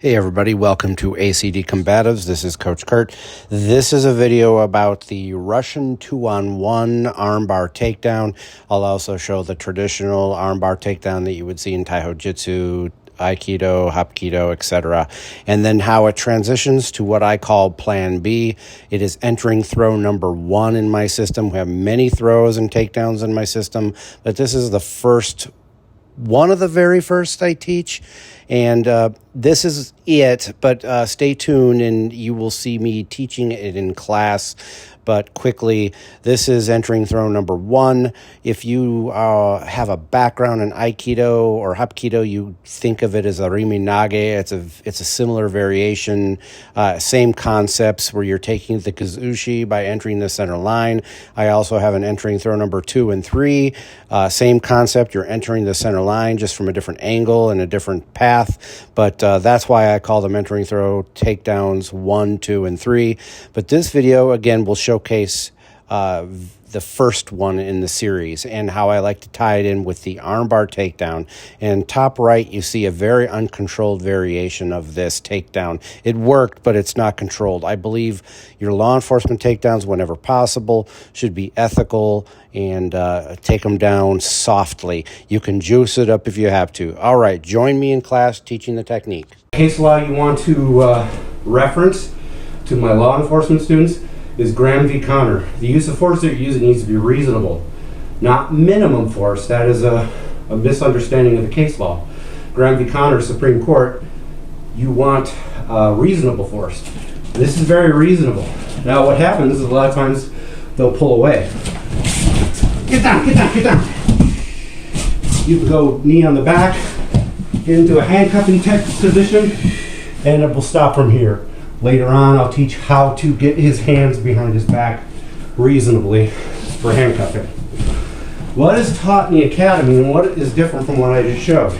Hey everybody, welcome to ACD Combatives. This is Coach Kurt. This is a video about the Russian 2-on-1 armbar takedown. I'll also show the traditional armbar takedown that you would see in Taiho Jutsu, Aikido, Hapkido, etc. And then how it transitions to what I call Plan B. It is entering throw number 1 in my system. We have many throws and takedowns in my system, but this is the first one of the very first I teach, and this is it, but stay tuned and you will see me teaching it in class. But quickly, this is entering throw number 1. If you have a background in Aikido or Hapkido, you think of it as a Rimi Nage. It's a similar variation, same concepts where you're taking the kazushi by entering the center line. I also have an entering throw number 2 and 3. Same concept, you're entering the center line just from a different angle and a different path. But that's why I call them entering throw takedowns 1, 2, and 3. But this video, again, will showcase the first one in the series and how I like to tie it in with the armbar takedown. And top right, you see a very uncontrolled variation of this takedown. It worked, but it's not controlled. I believe your law enforcement takedowns, whenever possible, should be ethical and take them down softly. You can juice it up if you have to. All right, join me in class teaching the technique. Case law you want to reference to my law enforcement students is Graham v. Connor. The use of force that you're using needs to be reasonable, not minimum force. That is a misunderstanding of the case law. Graham v. Connor, Supreme Court, you want reasonable force. This is very reasonable. Now what happens is a lot of times they'll pull away. Get down, get down, get down. You can go knee on the back, get into a handcuffing position, and it will stop from here. Later on, I'll teach how to get his hands behind his back reasonably for handcuffing. What is taught in the academy and what is different from what I just showed?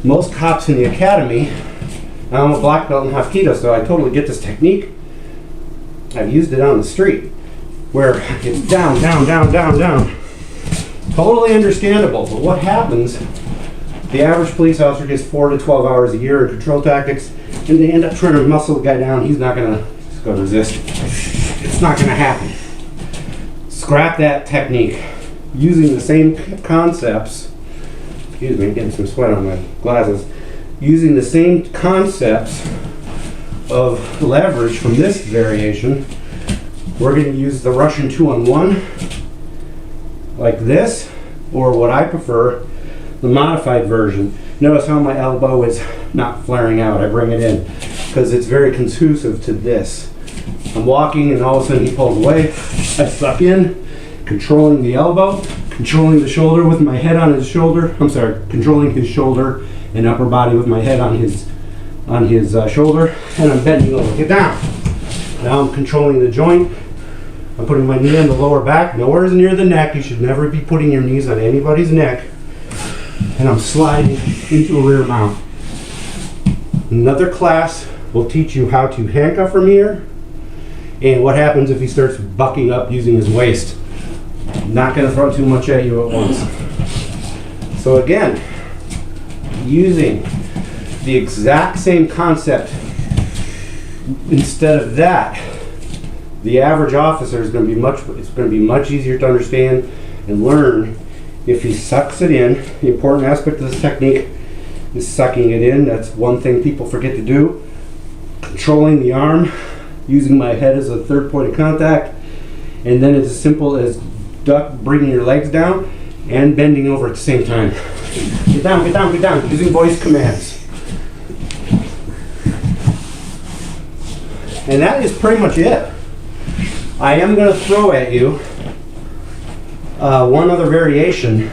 Most cops in the academy, I'm a black belt in Hapkido, so I totally get this technique. I've used it on the street where it's down, down, down, down, down. Totally understandable, but what happens, the average police officer gets 4 to 12 hours a year in control tactics, and they end up trying to muscle the guy down. He's not gonna resist. It's not gonna happen. Scrap that technique. Using the same concepts, excuse me, getting some sweat on my glasses. Using the same concepts of leverage from this variation, we're gonna use the Russian 2-on-1 like this, or what I prefer, the modified version. Notice how my elbow is not flaring out. I bring it in because it's very conducive to this. I'm walking and all of a sudden he pulls away. I suck in, controlling the elbow, controlling the shoulder with my head on his shoulder. I'm sorry, controlling his shoulder and upper body with my head on his shoulder, and I'm bending over. Get down. Now I'm controlling the joint. I'm putting my knee on the lower back. Nowhere near the neck. You should never be putting your knees on anybody's neck. And I'm sliding into a rear mount. Another class will teach you how to handcuff from here and what happens if he starts bucking up using his waist. I'm not going to throw too much at you at once. So again, using the exact same concept, instead of that, the average officer is going to be much easier to understand and learn if he sucks it in. The important aspect of this technique is sucking it in. That's one thing people forget to do. Controlling the arm, using my head as a third point of contact, and then it's as simple as bringing your legs down and bending over at the same time. Get down, get down, get down, using voice commands. And that is pretty much it. I am going to throw at you one other variation.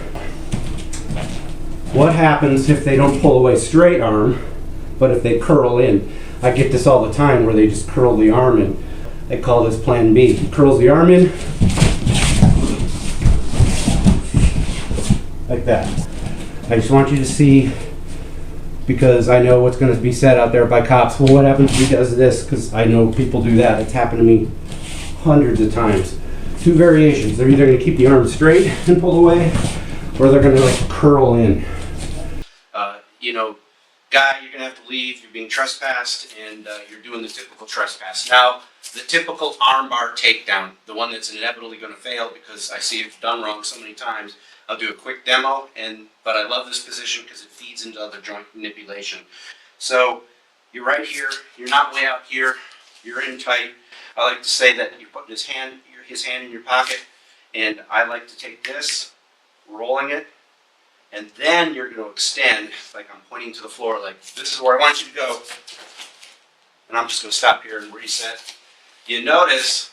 What happens if they don't pull away straight arm, but if they curl in? I get this all the time where they just curl the arm in. I call this Plan B. He curls the arm in like that. I just want you to see, because I know what's going to be said out there by cops. Well, what happens if he does this? Because I know people do that. It's happened to me hundreds of times. Two variations. They're either going to keep the arm straight and pull away, or they're going to like curl in. guy, you're going to have to leave, you're being trespassed, and you're doing the typical trespass. Now, the typical armbar takedown, the one that's inevitably going to fail because I see it done wrong so many times, I'll do a quick demo, but I love this position because it feeds into other joint manipulation. So, you're right here, you're not way out here, you're in tight. I like to say that you're putting his hand in your pocket, and I like to take this, rolling it, and then you're going to extend, like I'm pointing to the floor, like this is where I want you to go. And I'm just going to stop here and reset. You notice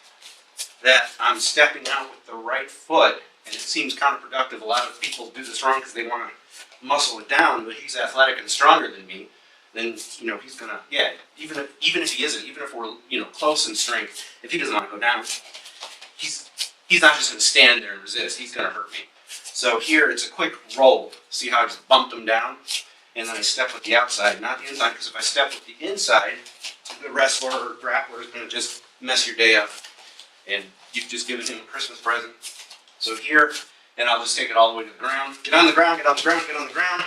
that I'm stepping out with the right foot, and it seems counterproductive. A lot of people do this wrong because they want to muscle it down, but he's athletic and stronger than me. Then, you know, he's going to, yeah, even if he isn't, even if we're, you know, close in strength, if he doesn't want to go down, he's not just going to stand there and resist. He's going to hurt me. So here, it's a quick roll. See how I just bumped him down? And then I step with the outside, not the inside, because if I step with the inside, the wrestler or grappler is going to just mess your day up. And you've just given him a Christmas present. So here, and I'll just take it all the way to the ground. Get on the ground, get on the ground, get on the ground.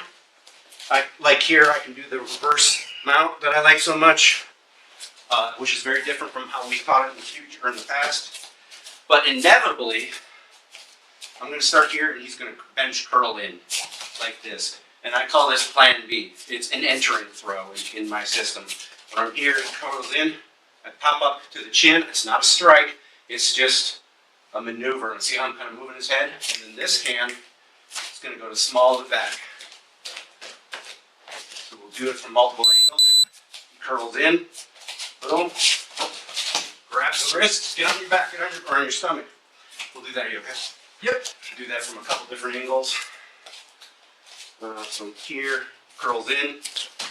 Like here, I can do the reverse mount that I like so much, which is very different from how we taught it in the future or in the past. But inevitably, I'm going to start here, and he's going to bench curl in like this. And I call this Plan B. It's an entering throw in my system. When I'm here, it curls in. I pop up to the chin. It's not a strike. It's just a maneuver. And see how I'm kind of moving his head? And then this hand is going to go to small to back. So we'll do it from multiple angles. He curls in. Boom. Grab the wrist. Get on your back. Get on or on your stomach. We'll do that here, okay? Yep. Do that from a couple different angles. From here, curls in,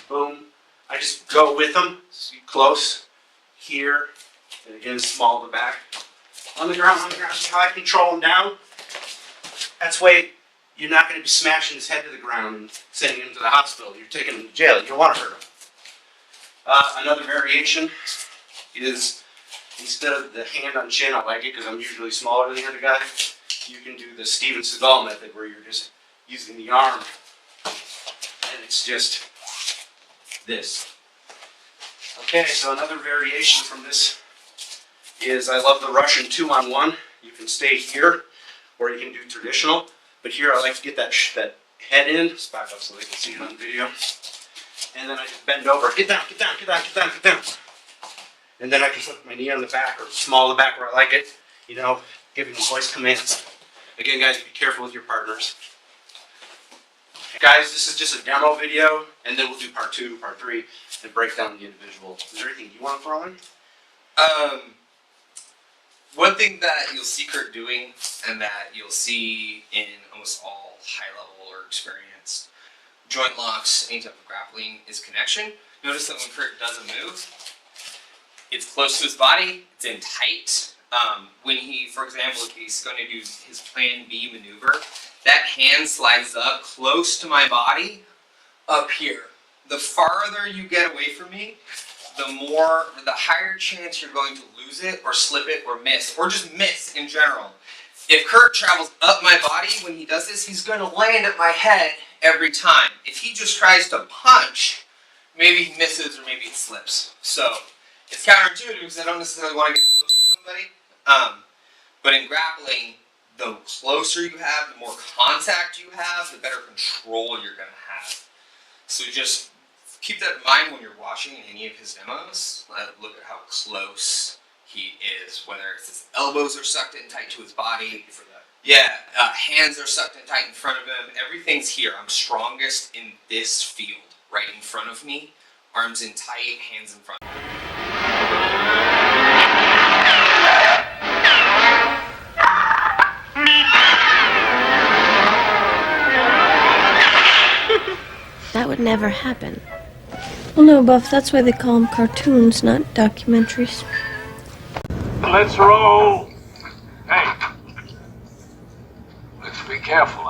boom. I just go with them, see close, here, and again small to back. On the ground, see how I control him down? That's way you're not going to be smashing his head to the ground and sending him to the hospital. You're taking him to jail. You don't want to hurt him. Another variation is instead of the hand on chin, I like it because I'm usually smaller than the other guy. You can do the Steven Seagal method where you're just using the arm and it's just this. Okay, so another variation from this is I love the Russian 2-on-1. You can stay here or you can do traditional, but here I like to get that head in. Let's back up so they can see it on video. And then I just bend over, get down, get down, get down, get down, get down. And then I can put my knee on the back or small the back where I like it, you know, giving voice commands. Again, guys, be careful with your partners. Guys, this is just a demo video, and then we'll do part 2, part 3, and break down the individual. Is there anything you want to throw in? One thing that you'll see Kurt doing, and that you'll see in almost all high-level or experienced joint locks, any type of grappling, is connection. Notice that when Kurt does a move, it's close to his body, it's in tight. When he, for example, if he's going to do his Plan B maneuver, that hand slides up close to my body, up here. The farther you get away from me, the higher chance you're going to lose it, or slip it, or miss, or just miss in general. If Kurt travels up my body when he does this, he's going to land at my head every time. If he just tries to punch, maybe he misses or maybe it slips. So it's counterintuitive because I don't necessarily want to get close to somebody. But in grappling, the closer you have, the more contact you have, the better control you're going to have. So just keep that in mind when you're watching any of his demos. Look at how close he is, whether it's his elbows are sucked in tight to his body. For that. Yeah, hands are sucked in tight in front of him. Everything's here. I'm strongest in this field, right in front of me. Arms in tight, hands in front of me. That would never happen. Well, no, Buff, that's why they call them cartoons, not documentaries. Let's roll. Hey, let's be careful.